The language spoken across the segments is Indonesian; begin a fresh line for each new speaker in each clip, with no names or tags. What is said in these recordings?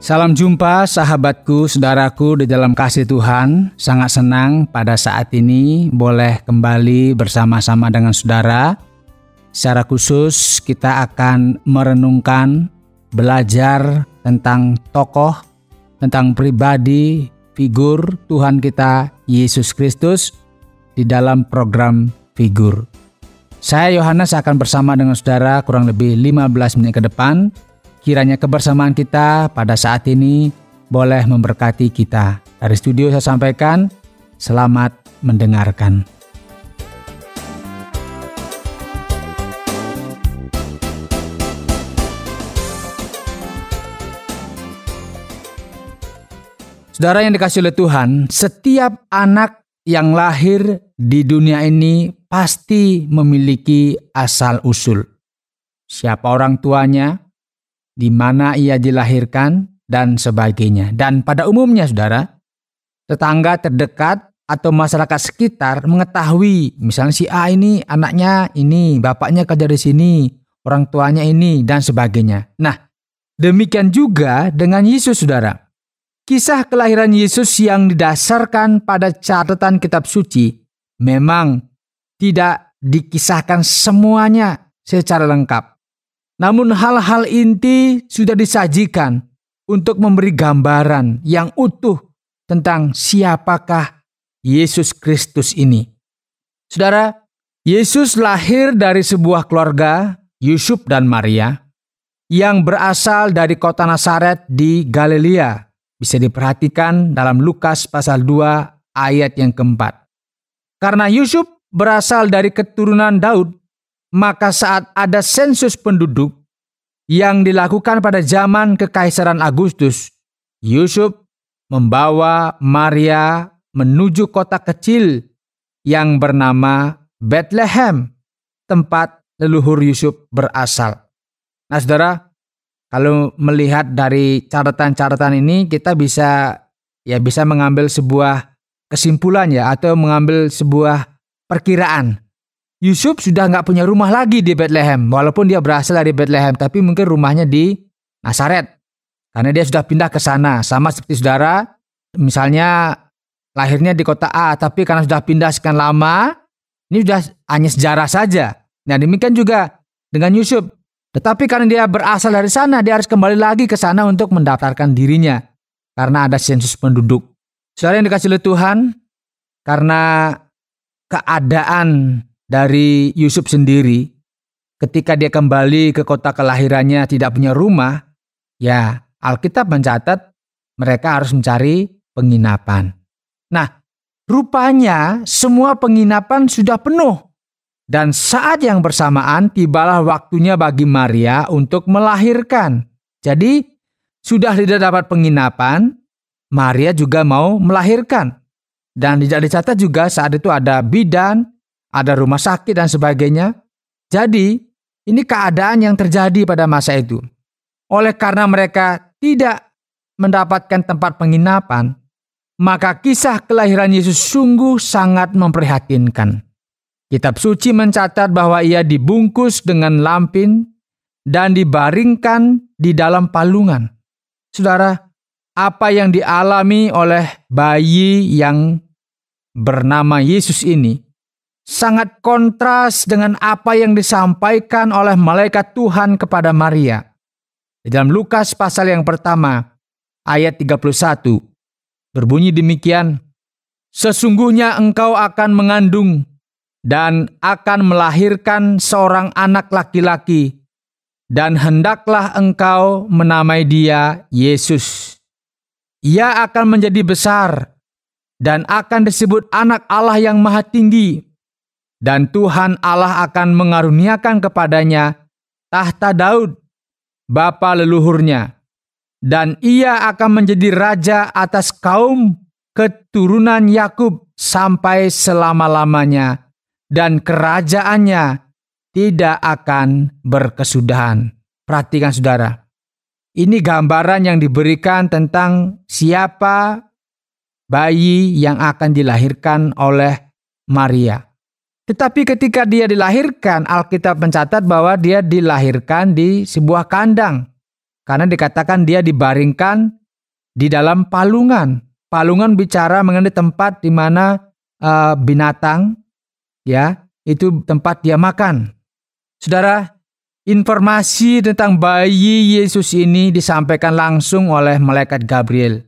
Salam jumpa sahabatku, saudaraku di dalam kasih Tuhan. Sangat senang pada saat ini boleh kembali bersama-sama dengan saudara. Secara khusus kita akan merenungkan, belajar tentang tokoh, tentang pribadi, figur Tuhan kita Yesus Kristus di dalam program Figur. Saya Yohanes akan bersama dengan saudara kurang lebih 15 menit ke depan. Kiranya kebersamaan kita pada saat ini boleh memberkati kita. Dari studio saya sampaikan, selamat mendengarkan. Saudara yang dikasihi oleh Tuhan, setiap anak yang lahir di dunia ini pasti memiliki asal-usul. Siapa orang tuanya, di mana ia dilahirkan, dan sebagainya. Dan pada umumnya, saudara, tetangga terdekat atau masyarakat sekitar mengetahui, misalnya si A ini anaknya ini, bapaknya kerja di sini, orang tuanya ini, dan sebagainya. Nah, demikian juga dengan Yesus, saudara. Kisah kelahiran Yesus yang didasarkan pada catatan kitab suci memang tidak dikisahkan semuanya secara lengkap. Namun hal-hal inti sudah disajikan untuk memberi gambaran yang utuh tentang siapakah Yesus Kristus ini. Saudara, Yesus lahir dari sebuah keluarga, Yusuf dan Maria, yang berasal dari kota Nazaret di Galilea. Bisa diperhatikan dalam Lukas pasal 2 ayat yang keempat. Karena Yusuf berasal dari keturunan Daud, maka saat ada sensus penduduk yang dilakukan pada zaman Kekaisaran Agustus, Yusuf membawa Maria menuju kota kecil yang bernama Bethlehem, tempat leluhur Yusuf berasal. Nah, saudara, kalau melihat dari catatan-catatan ini, kita bisa mengambil sebuah kesimpulan atau mengambil sebuah perkiraan. Yusuf sudah nggak punya rumah lagi di Bethlehem, walaupun dia berasal dari Bethlehem, tapi mungkin rumahnya di Nazaret, karena dia sudah pindah ke sana. Sama seperti saudara, misalnya lahirnya di kota A, tapi karena sudah pindah sekian lama, ini sudah hanya sejarah saja. Nah, demikian juga dengan Yusuf. Tetapi karena dia berasal dari sana, dia harus kembali lagi ke sana untuk mendaftarkan dirinya, karena ada sensus penduduk. Saudara yang dikasihi oleh Tuhan, karena keadaan dari Yusuf sendiri, ketika dia kembali ke kota kelahirannya tidak punya rumah, Alkitab mencatat mereka harus mencari penginapan. Nah, rupanya semua penginapan sudah penuh. Dan saat yang bersamaan tibalah waktunya bagi Maria untuk melahirkan. Jadi, sudah tidak dapat penginapan, Maria juga mau melahirkan. Dan tidak dicatat juga saat itu ada bidan, ada rumah sakit dan sebagainya. Jadi, ini keadaan yang terjadi pada masa itu. Oleh karena mereka tidak mendapatkan tempat penginapan, maka kisah kelahiran Yesus sungguh sangat memprihatinkan. Kitab suci mencatat bahwa ia dibungkus dengan lampin dan dibaringkan di dalam palungan. Saudara, apa yang dialami oleh bayi yang bernama Yesus ini sangat kontras dengan apa yang disampaikan oleh malaikat Tuhan kepada Maria. Di dalam Lukas pasal yang pertama, ayat 31, berbunyi demikian, "Sesungguhnya engkau akan mengandung dan akan melahirkan seorang anak laki-laki, dan hendaklah engkau menamai dia Yesus. Ia akan menjadi besar dan akan disebut anak Allah yang Maha Tinggi. Dan Tuhan Allah akan mengaruniakan kepadanya tahta Daud, bapa leluhurnya. Dan ia akan menjadi raja atas kaum keturunan Yakub sampai selama-lamanya. Dan kerajaannya tidak akan berkesudahan." Perhatikan saudara. Ini gambaran yang diberikan tentang siapa bayi yang akan dilahirkan oleh Maria. Tetapi ketika dia dilahirkan, Alkitab mencatat bahwa dia dilahirkan di sebuah kandang. Karena dikatakan dia dibaringkan di dalam palungan. Palungan bicara mengenai tempat di mana binatang, ya, itu tempat dia makan. Saudara, informasi tentang bayi Yesus ini disampaikan langsung oleh malaikat Gabriel.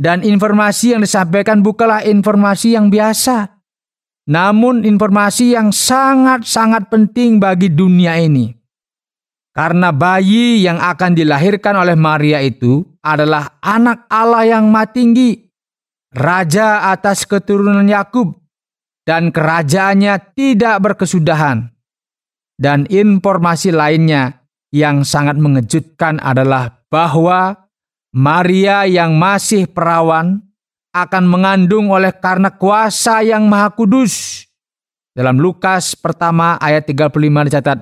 Dan informasi yang disampaikan bukanlah informasi yang biasa, namun informasi yang sangat-sangat penting bagi dunia ini. Karena bayi yang akan dilahirkan oleh Maria itu adalah anak Allah yang Maha Tinggi, raja atas keturunan Yakub, dan kerajaannya tidak berkesudahan. Dan informasi lainnya yang sangat mengejutkan adalah bahwa Maria yang masih perawan akan mengandung oleh karena kuasa yang Maha Kudus. Dalam Lukas pertama ayat 35 dicatat,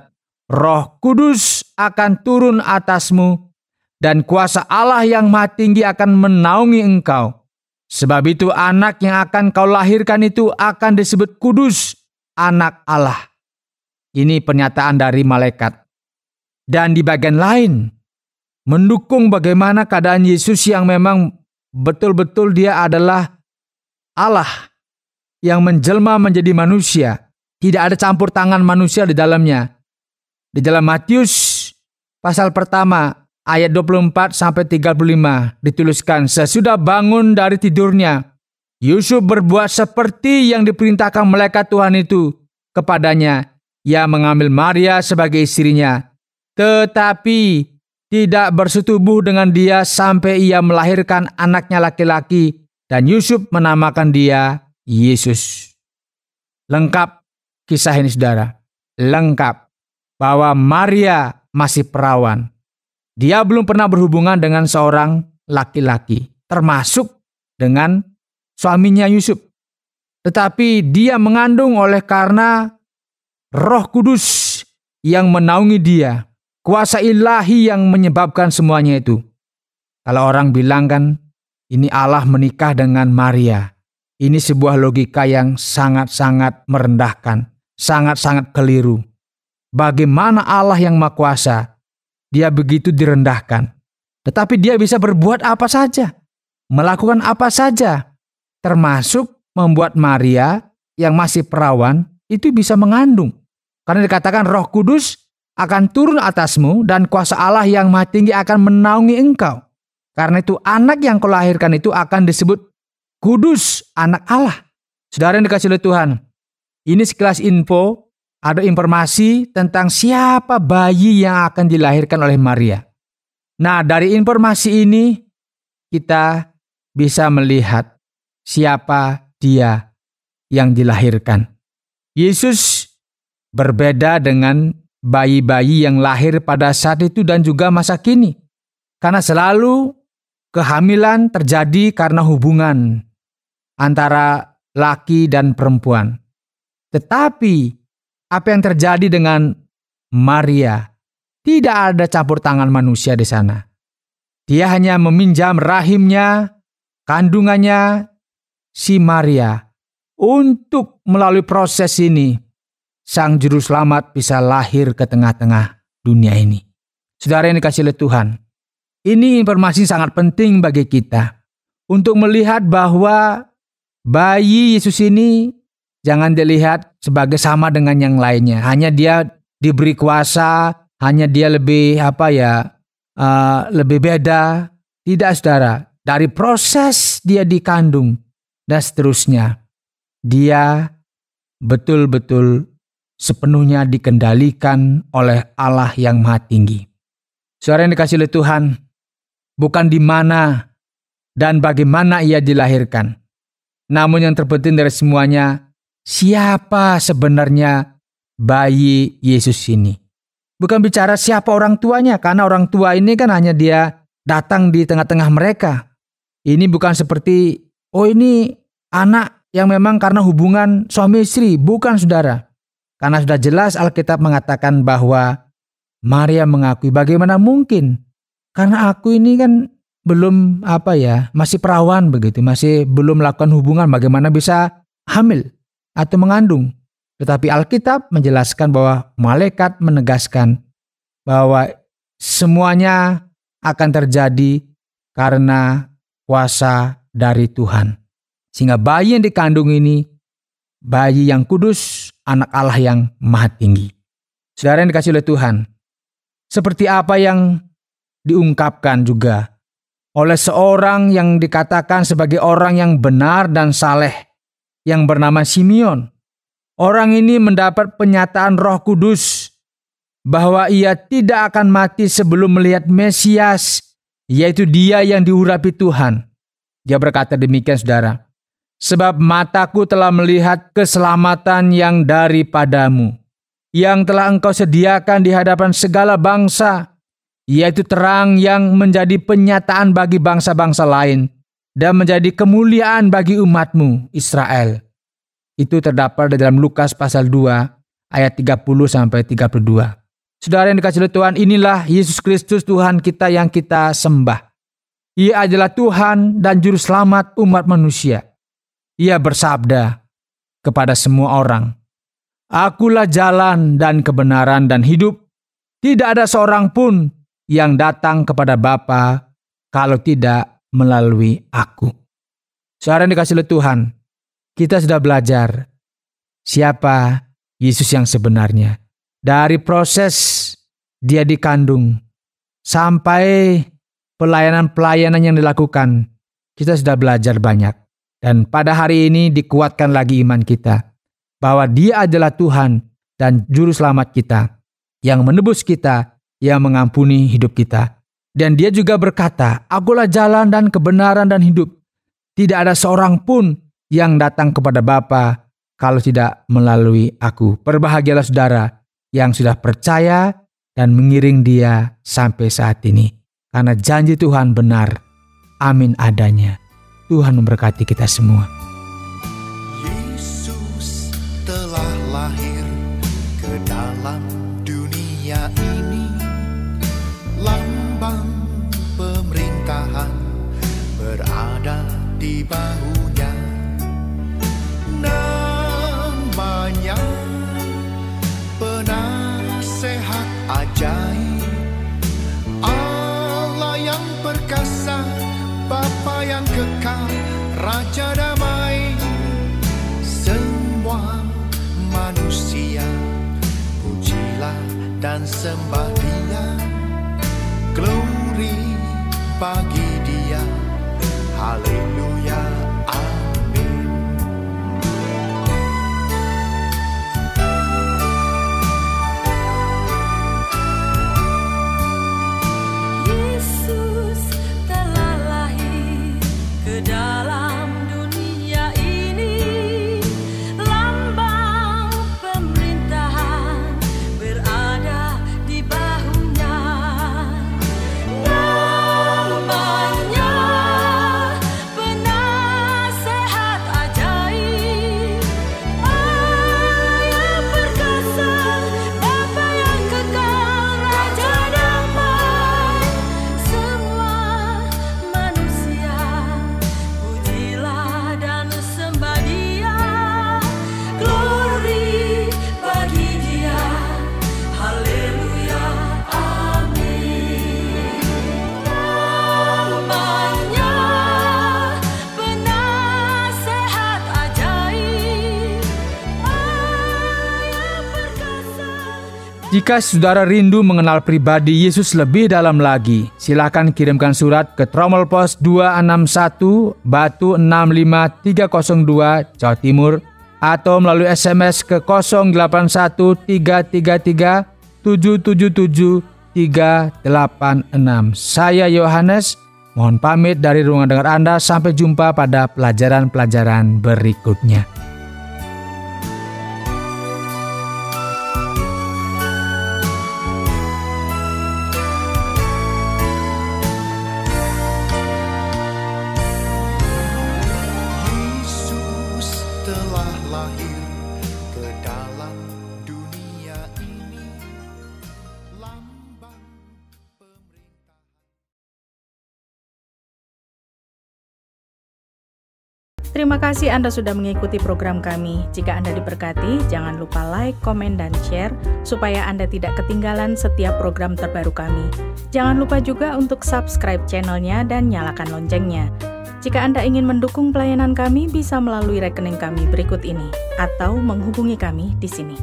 Roh Kudus akan turun atasmu dan kuasa Allah yang Maha Tinggi akan menaungi engkau. Sebab itu anak yang akan kau lahirkan itu akan disebut kudus, anak Allah. Ini pernyataan dari malaikat. Dan di bagian lain, mendukung bagaimana keadaan Yesus yang memang betul-betul dia adalah Allah yang menjelma menjadi manusia. Tidak ada campur tangan manusia di dalamnya. Di dalam Matius pasal pertama ayat 24 sampai 35 dituliskan, sesudah bangun dari tidurnya, Yusuf berbuat seperti yang diperintahkan malaikat Tuhan itu kepadanya. Ia mengambil Maria sebagai istrinya, tetapi tidak bersetubuh dengan dia sampai ia melahirkan anaknya laki-laki, dan Yusuf menamakan dia Yesus. Lengkap kisah ini, saudara. Lengkap bahwa Maria masih perawan. Dia belum pernah berhubungan dengan seorang laki-laki, termasuk dengan suaminya Yusuf. Tetapi dia mengandung oleh karena Roh Kudus yang menaungi dia. Kuasa ilahi yang menyebabkan semuanya itu. Kalau orang bilang kan, ini Allah menikah dengan Maria. Ini sebuah logika yang sangat-sangat merendahkan, sangat-sangat keliru. Bagaimana Allah yang Maha Kuasa, dia begitu direndahkan. Tetapi dia bisa berbuat apa saja, melakukan apa saja, termasuk membuat Maria yang masih perawan itu bisa mengandung. Karena dikatakan Roh Kudus akan turun atasmu dan kuasa Allah yang Maha Tinggi akan menaungi engkau. Karena itu anak yang kau lahirkan itu akan disebut kudus, anak Allah. Saudara yang dikasihi oleh Tuhan, ini sekilas info, ada informasi tentang siapa bayi yang akan dilahirkan oleh Maria. Nah, dari informasi ini kita bisa melihat siapa dia yang dilahirkan. Yesus berbeda dengan bayi-bayi yang lahir pada saat itu dan juga masa kini. Karena selalu kehamilan terjadi karena hubungan antara laki dan perempuan. Tetapi apa yang terjadi dengan Maria? Tidak ada campur tangan manusia di sana. Dia hanya meminjam rahimnya, kandungannya, si Maria. Untuk melalui proses ini, Sang Juru Selamat bisa lahir ke tengah-tengah dunia ini. Saudara yang dikasihi oleh Tuhan, ini informasi sangat penting bagi kita untuk melihat bahwa bayi Yesus ini jangan dilihat sebagai sama dengan yang lainnya. Hanya dia diberi kuasa, hanya dia lebih lebih beda. Tidak, saudara. Dari proses dia dikandung dan seterusnya, dia betul-betul sepenuhnya dikendalikan oleh Allah yang Maha Tinggi. Saudara yang dikasihi oleh Tuhan, bukan di mana dan bagaimana ia dilahirkan. Namun yang terpenting dari semuanya, siapa sebenarnya bayi Yesus ini. Bukan bicara siapa orang tuanya, karena orang tua ini kan hanya dia datang di tengah-tengah mereka. Ini bukan seperti, ini anak yang memang karena hubungan suami istri. Bukan, saudara. Karena sudah jelas Alkitab mengatakan bahwa Maria mengakui, bagaimana mungkin? Karena aku ini kan belum masih perawan begitu, masih belum melakukan hubungan, bagaimana bisa hamil atau mengandung? Tetapi Alkitab menjelaskan bahwa malaikat menegaskan bahwa semuanya akan terjadi karena kuasa dari Tuhan. Sehingga bayi yang dikandung ini, bayi yang kudus, anak Allah yang maha tinggi. Saudara yang dikasihi oleh Tuhan, seperti apa yang diungkapkan juga oleh seorang yang dikatakan sebagai orang yang benar dan saleh, yang bernama Simeon. Orang ini mendapat penyataan Roh Kudus bahwa ia tidak akan mati sebelum melihat Mesias, yaitu Dia yang diurapi Tuhan. Dia berkata demikian, saudara, sebab mataku telah melihat keselamatan yang daripadamu, yang telah Engkau sediakan di hadapan segala bangsa, yaitu terang yang menjadi penyataan bagi bangsa-bangsa lain dan menjadi kemuliaan bagi umatmu Israel. Itu terdapat di dalam Lukas pasal 2 ayat 30-32. Saudara yang dikasihi Tuhan, inilah Yesus Kristus Tuhan kita yang kita sembah. Ia adalah Tuhan dan Juru Selamat umat manusia. Ia bersabda kepada semua orang, "Akulah jalan dan kebenaran dan hidup. Tidak ada seorang pun yang datang kepada Bapa kalau tidak melalui aku." Saudara yang dikasihi Tuhan, kita sudah belajar siapa Yesus yang sebenarnya. Dari proses Dia dikandung sampai pelayanan-pelayanan yang dilakukan, kita sudah belajar banyak. Dan pada hari ini dikuatkan lagi iman kita bahwa Dia adalah Tuhan dan Juru Selamat kita, yang menebus kita, yang mengampuni hidup kita. Dan Dia juga berkata, "Akulah jalan dan kebenaran dan hidup. Tidak ada seorang pun yang datang kepada Bapa kalau tidak melalui aku." Berbahagialah saudara yang sudah percaya dan mengiring Dia sampai saat ini. Karena janji Tuhan benar. Amin adanya. Tuhan memberkati kita semua.
Yesus telah lahir ke dalam dunia ini, lambang pemerintahan berada di bahunya. Namanya Penasehat Ajaib, Allah yang perkasa, Bapa yang kekal, Raja damai. Semua manusia pujilah dan sembah Dia, glory bagi Dia, haleluya, amin.
Yesus telah lahir ke dalam dunia ini, lambang pemerintahan berada di bahunya. Namanya Penasehat Ajaib, Allah yang perkasa, Bapa yang kekal, Raja damai. Semua manusia pujilah dan sembah Dia, glory bagi Dia, haleluya, amin. Namanya Penasehat Ajaib, Allah yang perkasa.
Jika saudara rindu mengenal pribadi Yesus lebih dalam lagi, silakan kirimkan surat ke Tromol Pos 261 Batu 65302 Jawa Timur, atau melalui SMS ke 081333777386. Saya Yohanes, mohon pamit dari ruangan dengar Anda. Sampai jumpa pada pelajaran-pelajaran berikutnya.
Yesus telah lahir ke dalam dunia ini, lambang pemerintahan.
Terima kasih Anda sudah mengikuti program kami. Jika Anda diberkati, jangan lupa like, komen, dan share supaya Anda tidak ketinggalan setiap program terbaru kami. Jangan lupa juga untuk subscribe channelnya dan nyalakan loncengnya. Jika Anda ingin mendukung pelayanan kami, bisa melalui rekening kami berikut ini atau menghubungi kami di sini.